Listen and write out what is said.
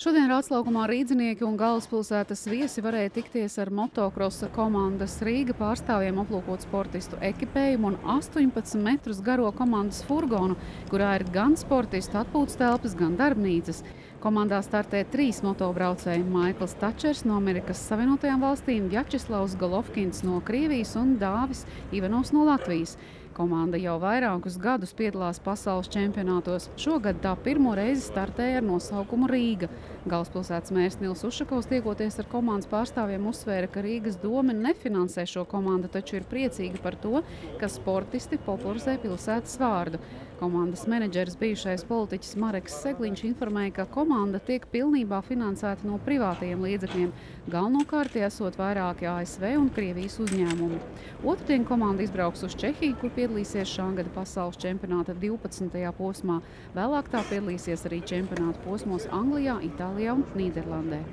Šodien Rāclaukumā rīdzinieki un galvaspilsētas viesi varēja tikties ar motokrosa komandas Rīga pārstāvjiem, aplūkot sportistu ekipējumu un 18 metrus garo komandas furgonu, kurā ir gan sportistu atpūtas telpas, gan darbnīcas. Komandā startē 3 motobraucēji – Maikls Tačers no Amerikas Savienotajām valstīm, Vjačeslavs Golovkins no Krievijas un Dāvis Ivanovs no Latvijas. Komanda jau vairākus gadus piedalās pasaules čempionātos. Šogad tā pirmo reizi startēja ar nosaukumu Rīga. Galvaspilsētas mērs Nils Ušakovs, tiekoties ar komandas pārstāvjiem, uzsvēra, ka Rīgas dome nefinansē šo komandu, taču ir priecīgi par to, ka sportisti popularizē pilsētas vārdu. Komandas menedžeris, bijušais politiķis Mareks Segliņš, informēja, ka komanda tiek pilnībā finansēta no privātajiem līdzekļiem, galvenokārt esot vairāki ASV un Krievijas uzņēmumi. Otrdien komanda izbrauks uz Čehiju, kur piedalīsies šā gada pasaules čempionāta 12. posmā. Vēlāk tā piedalīsies arī čempionāta posmos Anglijā, Itālijā un Nīderlandē.